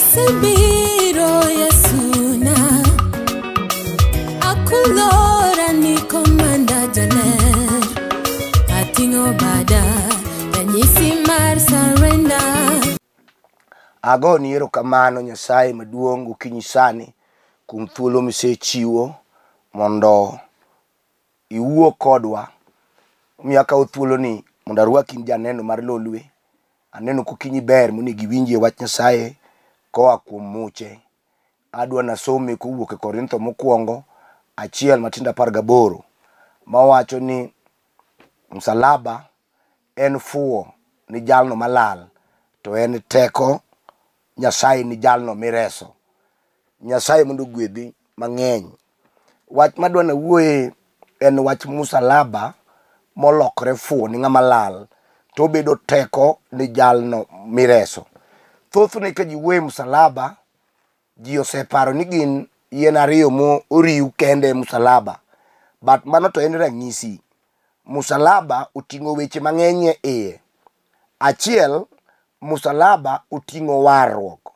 Asebiro Yesuna Akulora ni komanda jaler Atingo bada Ranyisi mar surrender. Ago ni erokamano Nyasaye maduong' gokinyi sani kuom thuolo misechiwo mondo iwuo kodwa. Omiyo akawo thuolo ni mondo arwaki janeno mar Lolwe. Aneno kokinyi ber monego iwinjie wach Nyasaye koa kuom muche. Adwa nasome kowuok e Korintho mokwongo 1:18 mawacho ni msalaba en fuo ni jalno malal, to en teko Nyasaye ni jalno mireso. Nyasaye mondo gwedhi mang'eny. Wach madwa na wuoye en wach msalaba molokre fuo ni ng'ama lal, to bedo teko ni jalno mireso. Thothne ka ji wuoye msalaba, ji oseparo ni gin yien ariyo mo oriw kende msalaba. But mano to en ranyisi. Msalaba oting'o weche mang'eny e iye. Achiel, msalaba oting'o warruok.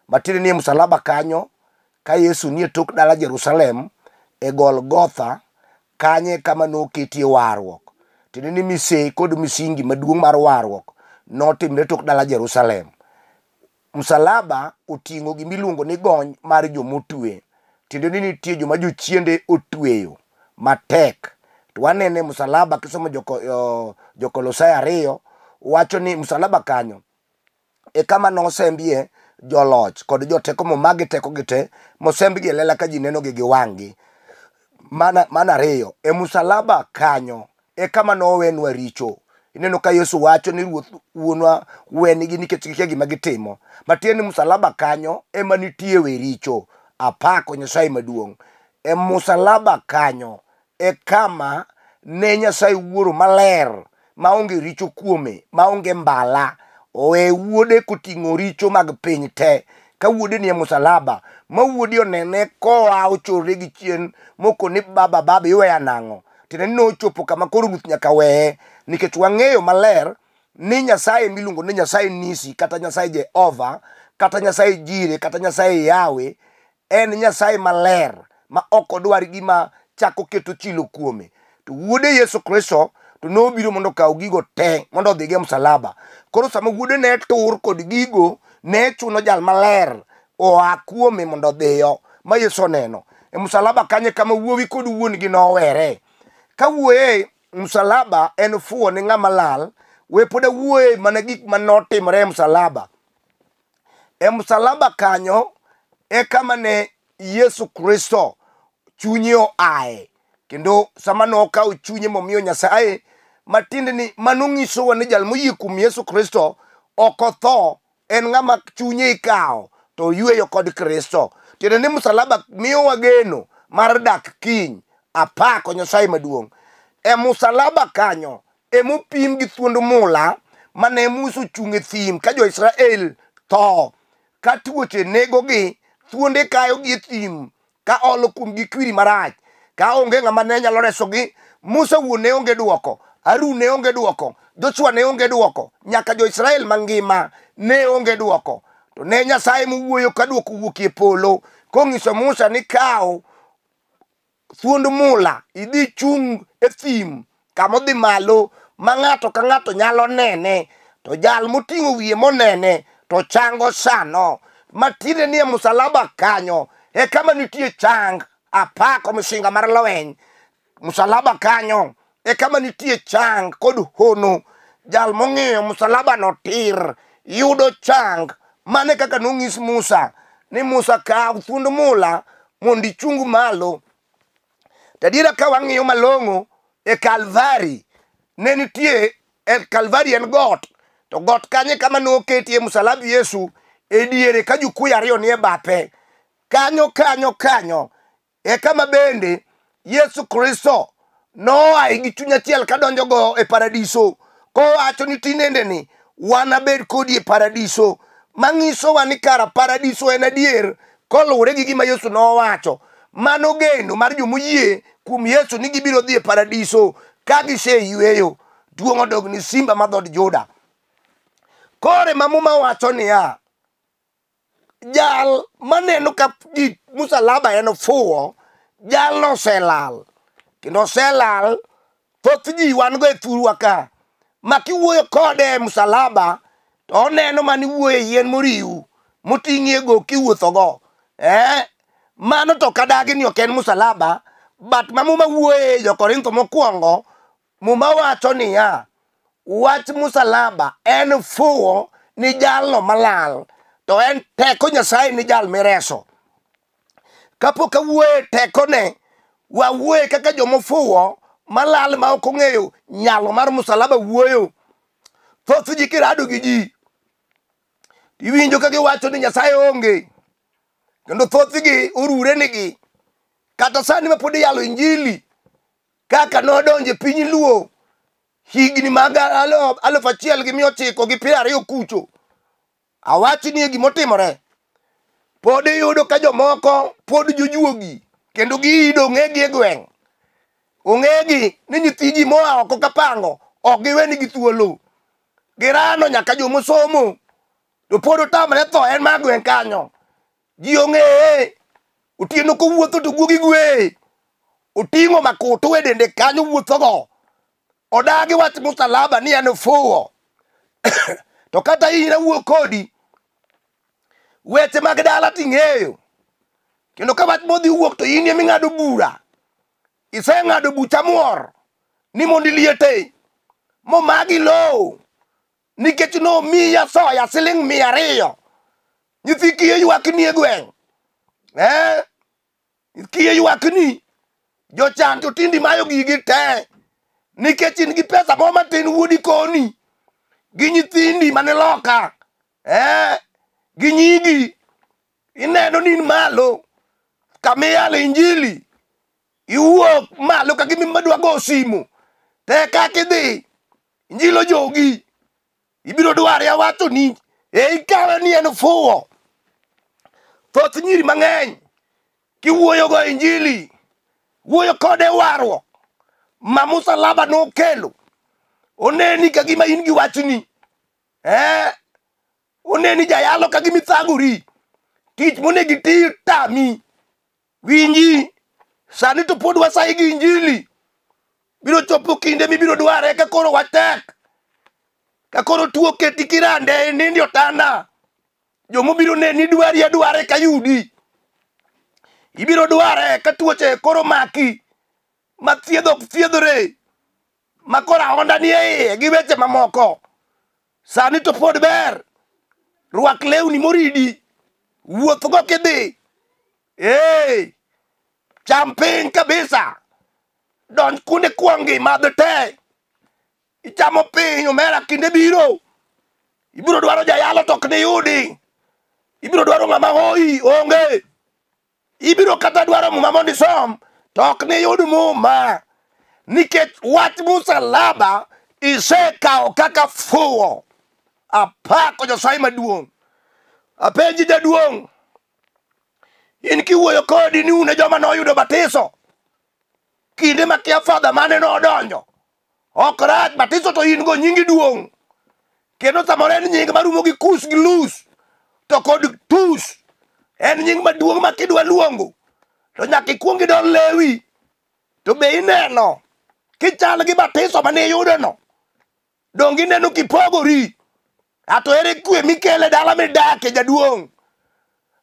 Matiende ni msalaba kanyo, ka Yesu nie tok dala Jerusalem, e Golgotha, kanye kama noketie warruok. Tiende ni mise kod misingi maduong' mar warruok notimre tok dala Jerusalem. Msalaba oting'o gimiluongo ni gony mar jomotwe. Tiende ni nitie joma jochiende otweyo matek. To wanene msalaba kisomo Jo-Kolosai 2 wacho ni msalaba kanyo e kama nosembie joloch kod joteko momagi teko gite mosembgi e lela ka ji neno gi wang'gi. Mana ariyo, e msalaba kanyo e kama nowenwa richo. Ineno ka Yesu wacho ni Ruoth wuonwa wenigi nikech gikia gima gitimo. Matiende ni msalaba kanyo ema nitie we richo. Apako Nyasaye maduong'. E msalaba kanyo e kama ne Nyasaye wuoro maler, maonge richo kuome, maonge mbala, owe wuode koting'o richo mag piny te. Ka wuode ni e msalaba, ma wuode onene koa ochore gi chien moko ni baba iweya nang'o. Tiende ni nochopo kama koro Ruoth nyaka weye, nikech wang'eyo maler ni Nyasaye miluongo ni Nyasaye Nisi, kata Nyasaye Jehova, kata Nyasaye Jire, kata Nyasaye Yawe, en Nyasaye maler ma ok odwar gima chako keto chilo kuome. To wuode Yesu Kristo to nobiro mondo kaw gigo te mondo odhige msalaba. Koro sama wuode ne tur kod gigo, ne chuno jal maler oa kuome mondo odhiyo, ma Yesu neno. E msalaba kanye kama wuowi kod wuon gi nowere. Ka wuoye msalaba en fuo ni ng'ama lal, we pod wuoye mana gik manotimre e msalaba. E msalaba kanyo e kama ne Yesu Kristo chunye oae, kendo sama nokawo chunye momiyo Nyasaye, matiende ni manong'isowa ni jal moyie kuom Yesu Kristo ok otho, en ng'ama chunye ikawo to yweyo kod Kristo. Tiende ni msalaba miyowa geno mar dak kiny. Apako Nyasaye maduong'. E msalaba kanyo emopim gi thuond mula mane Musa ochung' e thim ka jo-Israel tho, ka tuoche negogi, thuonde kayogi e thim, ka olo kuomgi kwiri marach, ka onge ng'ama ne nyalo resogi. Musa wuon ne onge duoko, Harun ne onge duoko, Joshua ne onge duoko, nyaka jo-Israel mangima ne onge duoko. To ne Nyasaye mowuoyo ka duoko wuokie polo, kong'iso Musa ni kaw thuond mula idhi chung' e thim kama odhi malo ma ng'ato ka ng'ato nyalo nene, to jal moting'o wiye monene to chango sano. Matiende ni e msalaba kanyo e kama nitie chang. Apako misinga mar lweny. Msalaba kanyo e kama nitie chang kod hono. Jal mong'eyo msalaba no tir yudo chang. Mane kaka nong'is Musa ni Musa kaw thuond mula mondo ichung malo. Tadiera ka wang'iyo malong'o e Kalvari, ne nitie e Kalvari en got, to got kanye kama noketie msalaba Yesu e diere ka jokuoye ariyo ni e bathe. Kanyo e kama bende Yesu Kristo noa gi chuny achiel ka donjo go e paradiso, kowacho ni tinende ni wanabed kodi e paradiso, mang'isowa ni kara paradiso en adier koluwore gi gima Yesu nowacho. Mano geno mar jomoyie kuom Yesu ni gibiro dhi e paradiso ka giseyweyo. Duong' odog ni simba ma dhod Juda. Kore mamuma wacho niya, jal maneno ka musalaba en fuwo, jal no selal. Kendo selal, thoth ji wan go e thurwa ka. Ma kiwuoyo kode musalaba, to oneno mani wuoyo yien moriu, moting'ie go kiwuotho go. Mano to kadagi ni ok en musalaba, but mamuma wuoyo Jo-Korintho mokwongo, muma wacho niya, wach musalaba en fuwo ni jalno malal, to en teko Nyasaye ni jal mireso. Kapok awuoyo teko ne, wawuoyo kaka jomofuwo malal ma ok ong'eyo nyalo mar musalaba wuoyo. Thoth ji kirado gi ji, iwinjo ka giwacho ni Nyasaye onge, kendo thoth gi orure nigi. Kata sani ma pod iyalo injili kaka nodonje piny Luo higni mag 1920 kucho, awachi ni gimotimore. Pod iyudo ka jomoko pod jojuogi kendo giido ong'egi e gweng'. Ong'egi ni nyithi ji moa oko kapango ok giwenigi thuolo. Girano nyaka jomosomo, to pod otamre tho en ma gweng' kanyo. Ji ong'eye, otieno kowuotho to guogi gwe, oting'o makutu e dende kanyo wuothogo. Odagi wach musalaba ni en fuwo. To kata in awuo kodi, weche mag dala ting'eyo. Kendo ka wach modhi wuok to in emi ng'ado bura. Iseng'ado bucha muor ni mondi liete momagi lowo nikech no miya soya siling 200. Nyithi kiye ywakni e gweng'. Kiye ywakni. Jochan to tindi mayo gigi te. Nikech in gi pesa mo matin wuodi koni. Gi nyithindi mane loka. Gi nyigi. Ineno ni malo. Kamiyale injili. Iwuok malo ka gimi madwa go simu. Te kaka idhi. Injilo jogi. Ibiro dware awacho ni. Ikawe ni en fuwo. Thoth nyiri mang'eny. Kiwuoyo go injili. Wuoyo kode warruok. Ma musalaba nokelo. Oneni ka gima in gi wachni. Oneni jayalo ka gimi thagori. Tich monegi ti tami. Winji. Sani to pod wasayi gi injili. Biro chopo kinde mibiro dware ka koro watek. Ka koro tuo keti kirande nindi otanda. Jomo biro neni dware ka yudi. Ibiro dware ka tuoche koro maki. Ma thiedhore. Ma kora onda ni e gi weche mamoko. Sani to pod ber. Rwak lewni moridi. Wuoth go kidhi. Cham piny kabisa. Donj kunde kuongi madh te. Ichamo piny omera kinde biro. Ibiro dwaro jayalo tok ni yudi. Ibiro dwaro ng'ama hoi onge. Ibiro kata dwaro muma mondi som tok ni yud muma. Nikech wach musalaba isekao kaka fuwo. Apako Nyasaye maduong'. Apenji jaduong'. In kiwuoyo kodi ni une joma noyudo batiso. Kinde ma kia fadha mane nodonjo. Ok rach batiso to in go nyingi duong'. Kendo samore en nying marumo gi kus gi lus. To kod tus. En nying maduong' ma kidwa luongo. To nyaka ikuong idol lewi. To be ineno. Kichal gi batiso mane yudo no. Dongi neno kipogori. Ato ere kwe mikele dala midake jaduong'.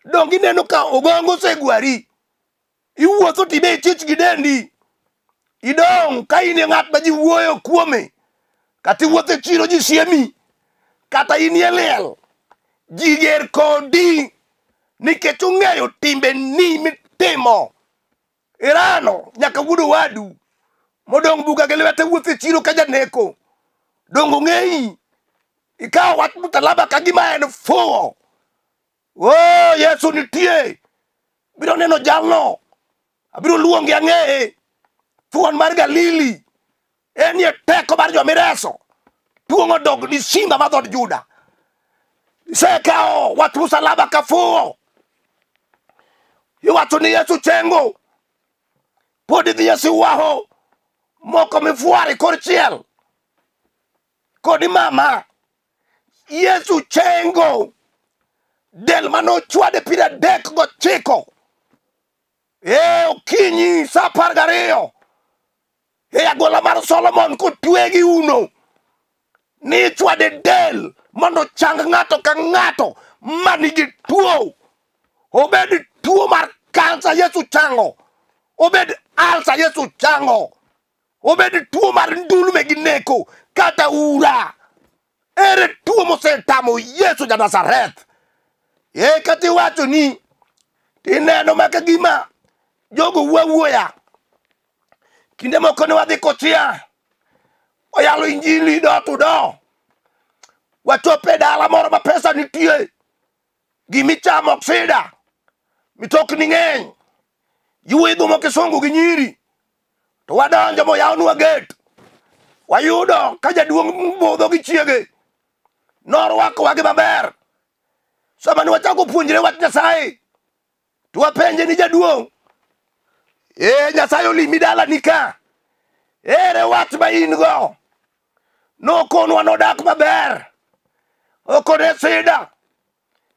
Dongi neno ka ogongo segwari. Iwuotho tibe ichich gi dendi. Idong ka in ng'at ma ji wuoyo kuome. Kata iwuotho e chiro ji siemi. Kata in liel. Ji ger kodi. Nikech ong'eyo timbe ni mitimo. Irano nyaka wuodo wadu. Modong buga gi lwete wuotho e chiro ka janeko. Dong ong'eyi. Ikawo wach musalaba ka gima en fuwo. Yesu nitie. Biro neno jalno. Abiro luongi ang'eye. Thuon mar Galili. En ye teko mar jomireso. Tuong'o dog ni simba ma dhod Juda. Isekao wach musalaba ka fuwo. Iwacho ni Yesu chengo. Pod idhi siwaho. Moko mifuari kor chiel. Kodi mama. Yesu chengo. del mano chwade 39 okinyi sa 12 agola mar Solomon kotwegi uno ni chwade del mondo chang ng'ato ka ng'ato manigi tuo, obed tuo mar kansa Yesu chango, obed alsa Yesu chango, obed tuo mar ndulme gi neko kata ura. Ere tuo mosetamo Yesu ja Nazareth. Kati wacho ni tineno maka gima jogo wawuoya kinde moko ne wadhi Kochia oyalo injili do to do wachope dala moro ma pesa nitie gimichamo oksida mitokni ng'eny yuidho mo kisungu gi nyiri to wadonjo moyawnwa gate wayudo ka jaduong' bodho gi chiege norwakowa gi maber. Sama ne wachako puonjre wach Nyasaye to wapenje ni jaduong', Nyasaye olimi dala nika, ere wach ma in go? Nokonwa nodak maber, okone sida,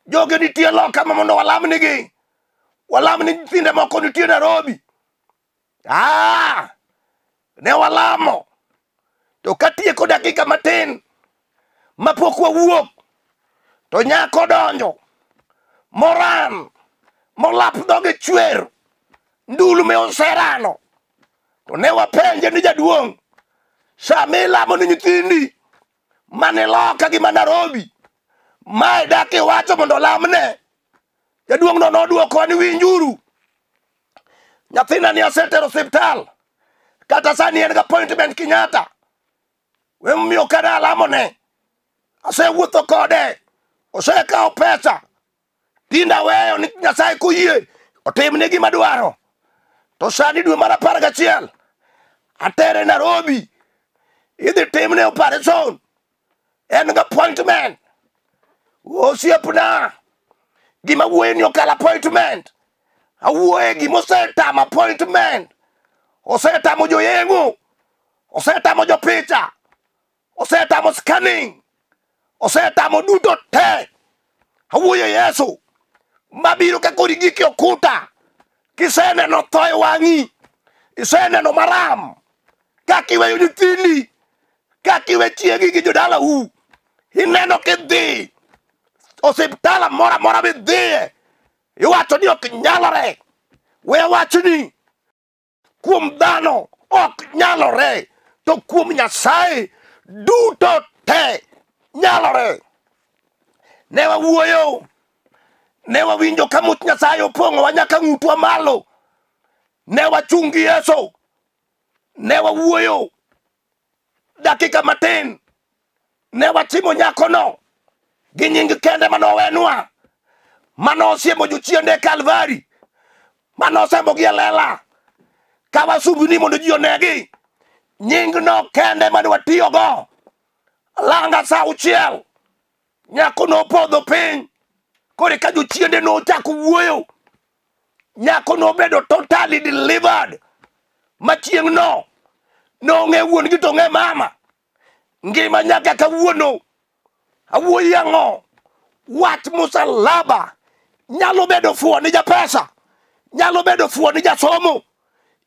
joge nitie loka ma mondo walamnigi, walamni nyithinde moko nitie Nairobi. Ne walamo, to katieko dakika matin mapok wawuok, to nyako donjo moran molap dhoge chwer ndulu me oserano. To ne wapenje ni jaduong', sami lamo ni nyithindi mane loka gi ma Nairobi mae dake wacho mondo lamne? Jaduong' no nodwoko ni winjuru, nyathina ni asetero osiptal kata sani en ga appointment Kenyatta, we miyo kada lamone, asewuotho kode, osekawo pesa, tinda weyo ni Nyasaye koyie otimne gima dwaro. To sani dwe mar 11 atere Nairobi, idhi timne operation, en ga appointment. Osiepna, gima wuoye ni okalo appointment, awuoye gima osetamo appointment, osetamo joyeng'o, osetamo jopicha, osetamo scanning, osetamo duto te. Awuoye Yesu mabiro ka kori giki okuta, kiseneno tho e wang'i, iseneno maram, kakiweyo nyithindi, kakiwe chiegi gi jodala ineno kidhi osiptala mora mora bidhiye, iwacho ni ok nyalore. We wacho ni kuom dhano ok nyalore, to kuom Nyasaye duto te nyalore. Ne wawuoyo, ne wawinjo ka much Nyasaye opong'owa nyaka ng'utwa malo, ne wachungi Yesu, ne wawuoyo dakika matin, ne wachimo nyakono gi nying kende manowenwa, manosiemo jochiende Kalvari, manosembo gi elela ka wasumbini mondo ji onegi. Nying no kende mane watiyogo, langa sa 6 nyako no podho piny, kore ka jochiende no ochako wuoyo, nyako no bedo totally delivered. Machieng' no ng'e wuon gi to ng'e mama, ngima nyaka kawuono. Awuoyi ang'o? Wach Musalaba nyalo bedo fuo ni japesa, nyalo bedo fuo ni jasomo,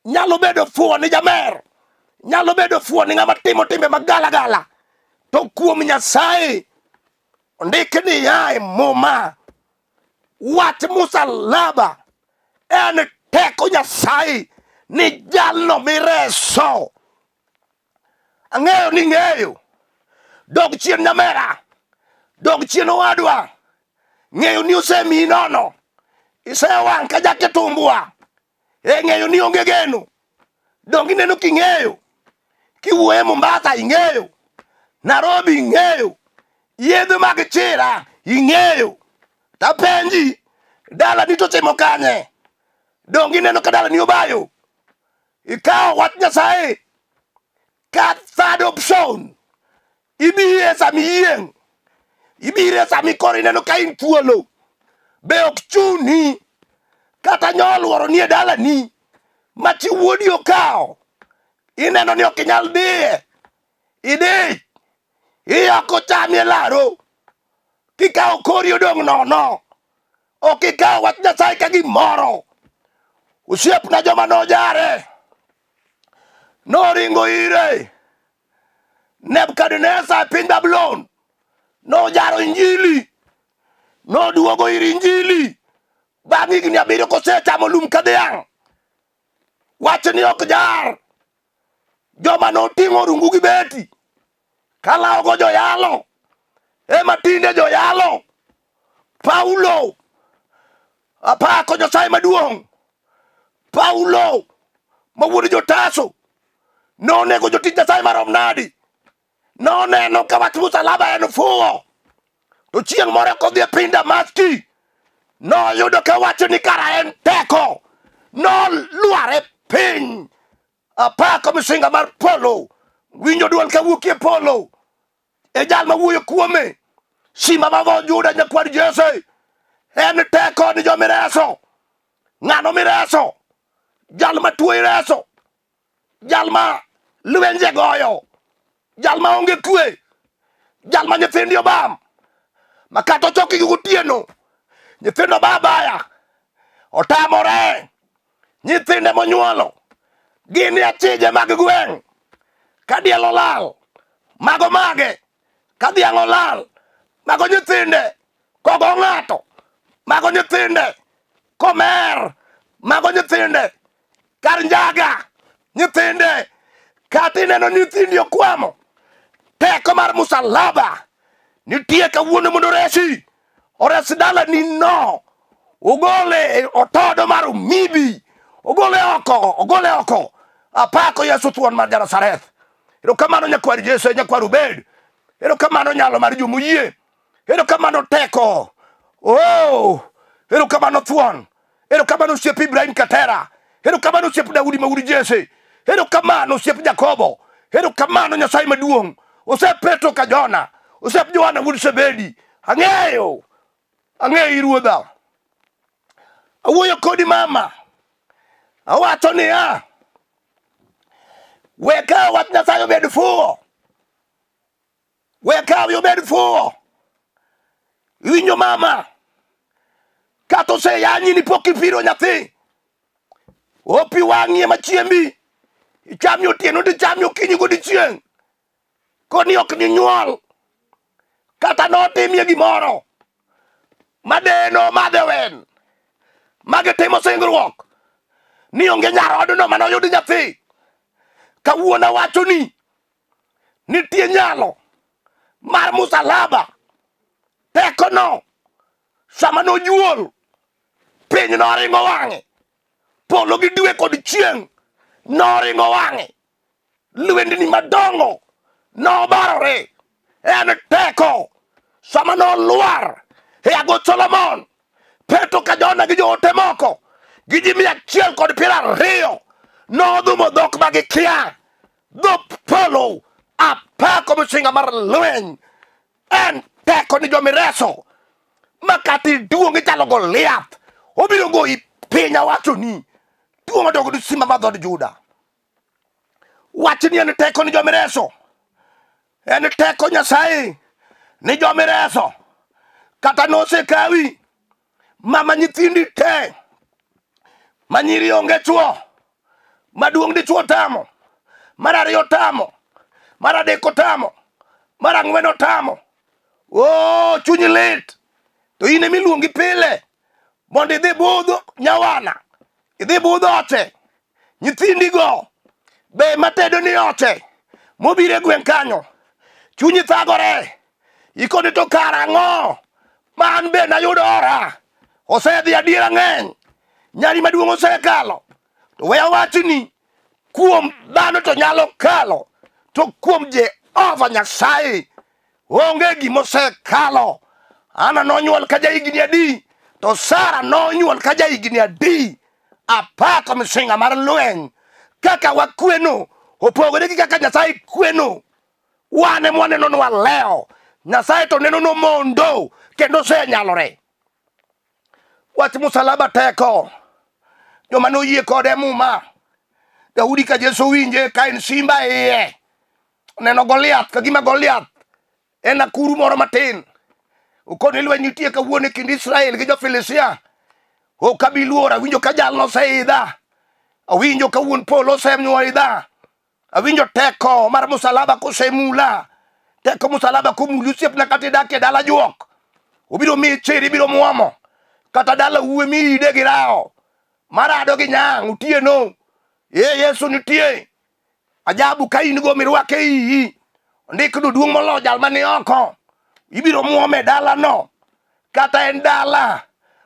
nyalo bedo fuo ni jamer, nyalo bedo fuo ni ng'ama timo timbe magala gala. To kuom Nyasaye ondiki ni yae muma, wach Musalaba en teko Nyasaye ni jalno mireso. Ang'eyo ni ng'eyo, dog chien nyamera, dog chien owadwa, ng'eyo ni osemi nono, isewang' ka jakitumbua, ng'eyo ni onge geno, dong ineno king'eyo, kiwuoye Mombasa ing'eyo, Nairobi ing'eyo, yedhe mag chira ing'eyo. Tapenji, dala ni to timo kanye? Dong ineno ka dala ni obayo? Ikawo wach Nyasaye ka third option, ibiye sami yieng', ibire sami koro ineno ka in thuolo, be ok chuni kata nyoluoro ni e dala ni machi wuodi okawo, ineno ni ok inyal diye, idich iyako chami e laro, kikawo kori odong' nono, ok ikaw wach Nyasaye ka gimoro. Osiepna joma nojare noringo ire Nebukadneza piny Babylon nojaro injili noduogo ir injili bang' higni 7 kosechamo lum ka dhiang'. Wach ni ok jar joma noting'o rungu gi beti kalawogo joyalo ema tinde joyalo. Paulo apako Nyasaye maduong'. Paulo ma wuod jotaso nonego jotich Nyasaye marom nadi. Noneno ka wach musalaba en fuwo. To chieng' moro kodhi e piny Damaski noyudo ka wacho ni kara en teko. Nolware piny. Apako misinga mar polo. Winjo duol ka wuokie polo. E jal ma wuoyo kuome. Simba mago Juda nyakwar Jesse. En teko ni jo mireso. Ng'ano mireso. Jal ma tuo ireso. Jal ma lwenje goyo. Jal ma onge kwe. Jal ma nyithindi obam. Makato choki gi gotieno. Nyithindo babaya. Otamore. Nyithinde monyuolo. Gini achije mag gweng'. Kadiel olal. Mago mage. Kadhiang' olal. Mago nyithinde. Kogo ng'ato. Mago nyithinde. Komer. Mago nyithinde. Kar njaga. Nyithinde. Kati neno nyithindi okwamo. Teko mar musalaba. Nitie kawuono mondo resi. Oresi dala ni no. Ogole otodo mar mibi. Ogole oko. Apako Yesu thuon mar Nazareth. Erokamano nyakwar Jesu, nyakwar obed. Erokamano nyalo mar jomuyie. Erokamano teko. Oh, erokamano thuon. Erokamano osiep Ibrahim Katera. Erokamano osiep Daudi ma wuod Jesse. Erokamano osiep Jakobo. Erokamano Nyasaye maduong'. Osiep Petro ka Jona. Osiep Johana wuod Zebedi. Ang'eyo ruodha. Awuoyo kodi mama. Awacho niya. Weka wach Nyasaye obed fuwo. Weka obed fuwo. Iwinjo mama. Kato se yanyi ni pok ipiro nyathi. Opi wang'ie machiembi. Ichami otieno to chami okinyi godiechieng'. Koni ok ni nyuol. Kata notimie gimoro. Madeno madewen. Magetimo singruok. Ni onge nyarodno manoyud nyathi. Kawuono wacho ni. Nitie nyalo. Mar musalaba. Teko no. Sama nojuol. Piny noringo wang'e. Polo gi dwe kod chieng' noringo wang'e. Lwendni madongo nobarore. En teko. Sama noluar e agot Solomon. Petro ka Jona gi joote moko. Gi ji 120 nodhumo dhok magikia. Dhok polo. Apako misinga mar lweny. En teko ni jomireso. Makati duong' ichalo Goliath. Obiro goyi piny awacho ni. Duong' odogo ni simba ma dhod Juda. Wach ni en teko ni jomireso. En teko Nyasaye ni jomireso. Kata nosekawi. Mama nyithindi te. Manyiri onge chuo. Maduong' dichuo tamo. Mar ariyo tamo. Mar adek otamo. Mar ang'wen otamo. Oh, chunyi lit. To in emiluongi pile. Mondo idhi budho nyawana. Idhi budho ote. Nyithindigo. Be matedo ni ote. Mobire gweng' kanyo. Chunyi thagore. Ikoni to kara ang'o. Man be nayudo ora. Osedhi adiera ng'eny. Nyari maduong' osekalo. To weya wachi ni. Kuom dhano to nyalo kalo. To kuom Jehova Nyasaye. Onge gimosekalo. Ana nonyuol ka jahigni adi. To Sara nonyuol ka jahigni adi. Apako misinga mar lweny. Kaka wakweno. Opogore gi kaka Nyasaye kweno. Wane mwaneno nwa leo. Nyasaye to neno no mondo. Kendo se nyalore. Wach musalaba teko. Joma noyie kode muma. Daudi ka Jesu winje ka en simba iye. Neno Goliath. Kagima Goliath en akuru moro matin. ukoni lweny nitie kawuono e kind Israel gi jo-Filistia. Ok abi luor, awinjo ka jalno oseidha. Awinjo ka wuon polo osenyuoidha. Awinjo teko mar musalaba kosemula. Teko musalaba komuli osiepna kata idak e dala juok. Obiro miyi chiri, ibiro muomo. Kata dala uwe miide gi rao. Marado gi nyang' otieno. Yesu nitie. Ajabu ka in go mirwake iyi. Ondik duong' molo jal mani oko. Ibiro muome dala no. Kata en dala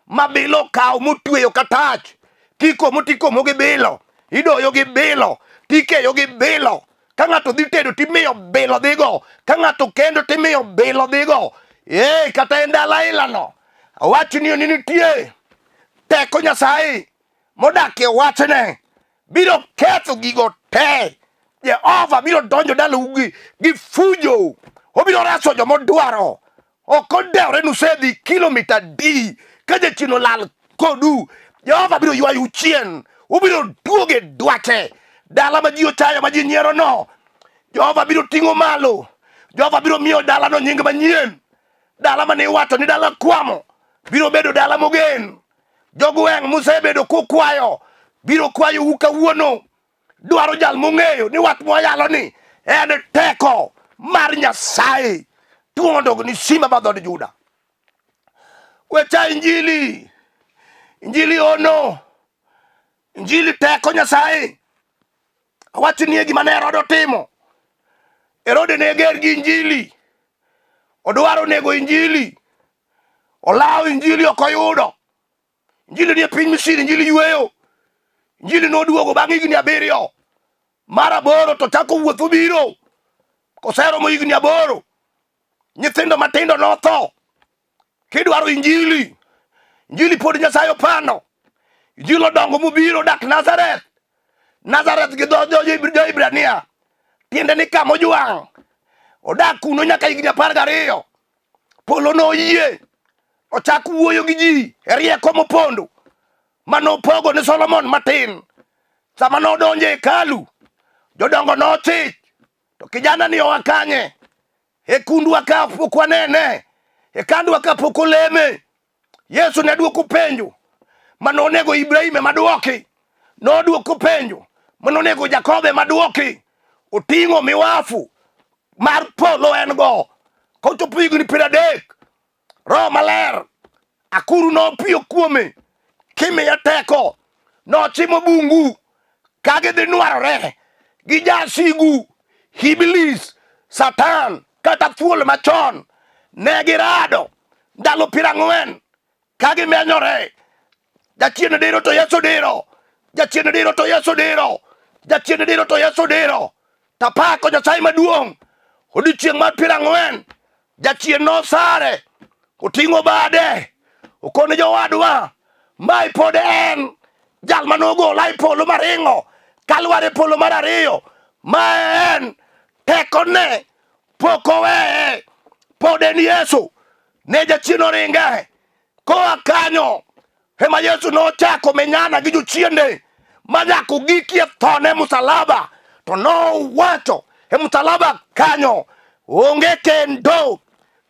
mabilo kaw motweyo katach. Kiko motikomo gi bilo. Idoyo gi bilo. Tikeyo gi bilo. Ka ng'ato dhi tedo timiyo bilo dhigo. Ka ng'ato kendo timiyo bilo dhigo. Kata en dala ilano. Awachni ni nitie teko Nyasaye modak e wachne. Biro ketho gigo te. Jehova biro donjo dala ugi gi fujo. Obiro reso jomodwaro. Ok odewre nusedhi kilomita di. Ka jachien lal kodu. Jehova biro ywayo chien. Ubiro duoge dwache. Dala ma ji ochayo ma ji nyiero no. Jehova biro ting'o malo. Jehova biro miyo dala no nying manyien. Dala mane iwacho ni dala kwamo. Biro bedo dala mogen. Jo-gweng' mosebedo kukwayo. Biro kwayo u kawuono. Dwaro jal mong'eyo ni wat mwayalo ni en teko mar Nyasaye. Tuondo ni simba ba dhod Juda. Wecha injili. Injili ono. Injili teko Nyasaye. Awachni gima ne Herode otimo. Herode ne ger gi injili. Odwaro nego injili. Olawo injili ok oyudo. Injili ni e piny Misri, injili yweyo. Injili noduogo bang' higni 7. Mar 8 to chako wuotho biro. Koseromo higni 8. Nyithindo matindo notho. Kidwaro injili. Injili pod Nyasaye opano. Injili odongo mobiro dak Nazareth. Nazareth gi dho jo-Ibrania. Tiende ni kama ojwang'. Odak kuno nyaka higni 12. Polo noyie. Ochako wuoyo gi ji e rieko mopondo. Manopogo ne Solomon matin. Sama nodonje hekalu. Jodongo nochich. To kijana ni oa kanye. E kundwa ka pok wanene. E kandwa ka pok oleme. Yesu ne duoko penjo. Manonego Ibrahim maduoki. Noduoko penjo. Manonego Jakobe maduoki. Oting'o miwafu mar polo en go. Kochopo higni 30. Roho Maler. Akuru nopiyo kuome. Kimiya teko. Nochimo bungu. Kage dhi nwarore. Gi jasigu. Iblis. Satan. Kata thuol machon. Ne girado. Ndalo 40. Kage menyore. Jachien diro to Yesu diro. Jachien diro to Yesu diro. Jachien diro to Yesu diro. Tapako Nyasaye maduong'. Odiochieng' mar 40. Jachien no sare. Oting'o bade. Okone jowadwa. Mai pod en. Jal manogola e polo maringo. Kalware polo mar 2. Ma en. Teko ne. Poko weye. Pod en Yesu. Ne jachien oringe. Koa kanyo. Ema Yesu nochako menyana gi jochiende. Manyako gikie thone musalaba. To no wacho. E musalaba kanyo. Onge kendo.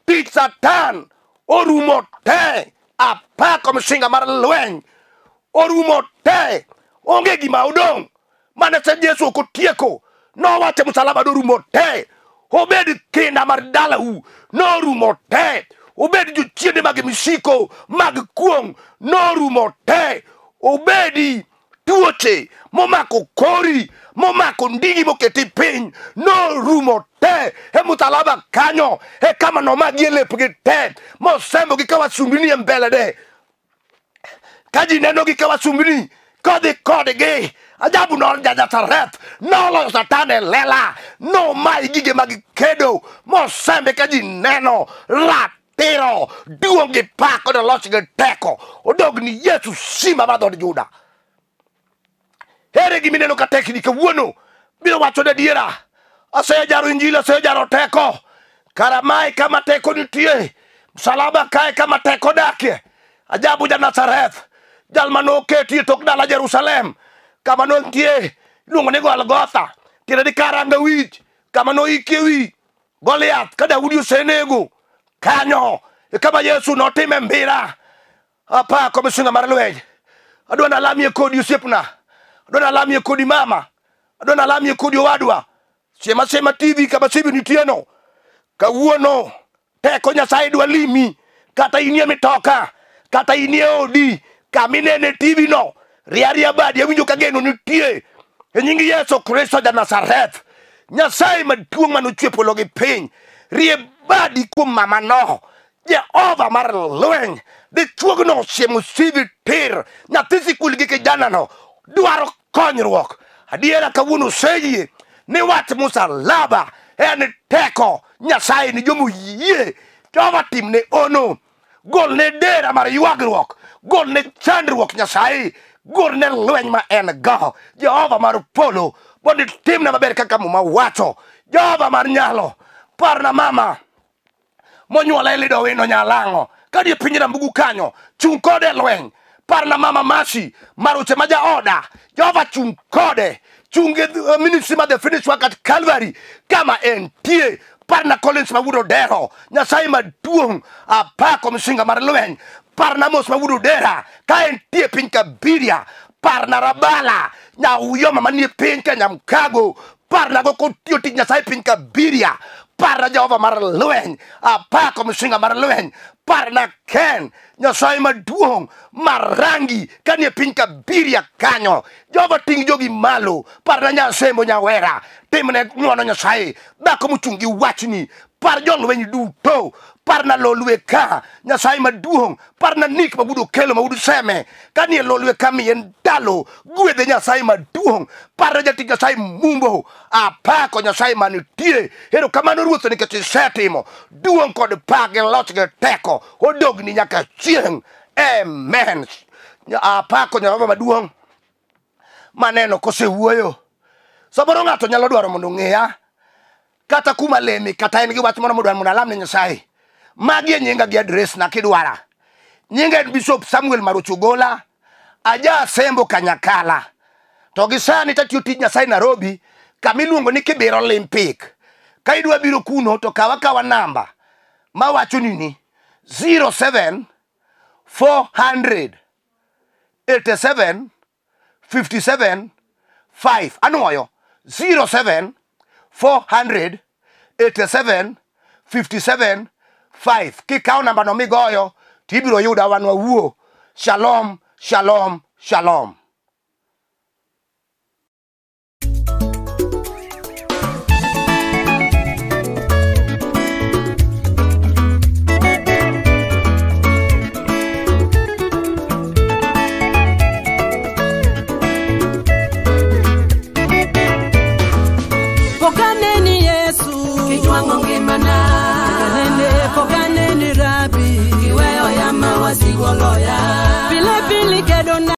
Tich Satan. Orumo te. Apako msinga mar lweny. Orumo te. Onge gima odong'. Mane se Yesu okotieko. No wacho musalaba dorumo te. Obed kinda mar dalau. No rumo te. Obed jochiende mag misiko. Mag kuom. No rumo te. Obedi tuoche. Momako kori. Momako ndigi moketi piny. No rumo te. E musalaba kanyo. E kama no magie lepgi te. Mosembo gi kawasumbini mbele de. Kaji neno gi kawasumbini. Kode ge. Ajabu no Nazareth. No lo Satane lela. No mai gige mag kedo. Mosembe kaji neno. Ratiro. Duongi pako de losi ge teko. Odogni Yesu sima badho de Juda. Ere gimi neno ka tekni ka wuono. Biro wacho de diera. Asejaro injili, asejaro teko. Karamai kama teko nitie. Musalaba kae kama teko dakie. Ajabu ja Nazareth. Jalmano keti tok dala Jerusalem. Kama no ntie. Lungo nego Golgotha. Tira di karanga wich. Kama no ikiewi. Goliath. Ka Daudi osenego. Kanyo. kama Yesu notime mbira apako misinga mar lweny. Adwa nalamie kodi osiepna, adwa nalamie kodi mama, adwa nalamie kodi owadwa. Sema TV kama sibi nitieno. Kawuono Teko Nyasaye dwa limi, kata inie mitoka, kata inie odi, kaminene TV no, riaria badi winjo kageno nitie. E nying Yesu Kristo ja Nazareth, Nyasaye maduong' manochwe polo gi piny, rie badi kuom mama no, Jehova mar lweny, dichuog no siemo sivi tir, nyathi sikul gi kijana no, dwaro konyruok. Adiera kawuono seyie, ni Wach Musalaba, en teko Nyasaye ni jomo yie, Jehova timne ono, gol ne dera mar ywagruok, gol ne chandruok Nyasaye, gol ne lweny ma en go, Jehova mar polo, bondi timne maber kaka muma wacho, Jehova mar nyalo, parna mama, monyuola elido wino nyalango, kadi pinyina mbugu kanyo, chung kode lweny, parna mama Masi, Maroche maja oda, Jehova chung kode, chunge ministry ma the finished work at Calvary, kama entie, parna Collins mawudo dero, Nyasaye maduong' apako misinga mar lweny, parna Mos mawudo dera, ka entie piny Kabiria, parna Rabala, Nyawuyoma manie piny ka Nyamkago, parna go kotio tich Nyasaye piny Kabiria, parna Jehova mar lweny, apako misinga mar lweny, parna Ken, Nyasaye maduong' marangi kanie piny Kabiria kanyo, Jehova ting' jogi malo, parna Nyasembo Nyawera, timne ng'wono Nyasaye, dhako mochung' gi wachni, par jolweny duto, parna Lolwe ka, Nyasaye maduong', parna Nick mabudo kelo mabudo seme, kanie Lolwe ka mien dalo, gwedhe Nyasaye maduong', parna jatich Nyasaye mumbo, apako Nyasaye manitie, hero kamano ruoth nikech isetimo, duong' kod pak gi loch gi teko, odogni nyaka chieng', amen. Apako Jehova maduong', maneno kosewuoyo, samoro ng'ato nyalo dwaro mondo ng'eya, kata kuma lemi, kata en gi wach moro modwaro mondo alam ne Nyasaye. Magi e nyinga gi address na kidwara. Nyinga en Bishop Samuel Maroche Ogola, aja Sembo Kanyakla. To gi sani tatiyo tij Nyasaye Nairobi, kamiluongo ni Kibera Olympic. Ka idwa biro kuno to kawa namba mawacho nini 07 400 87 57 5. Anuoyo 07 400 87 57 5. Kikaw namba no migoyo, tibiro yuda wan wawuo. Shalom, shalom, shalom. Pokaneni Yesu, kijwango ngimana, pokaneni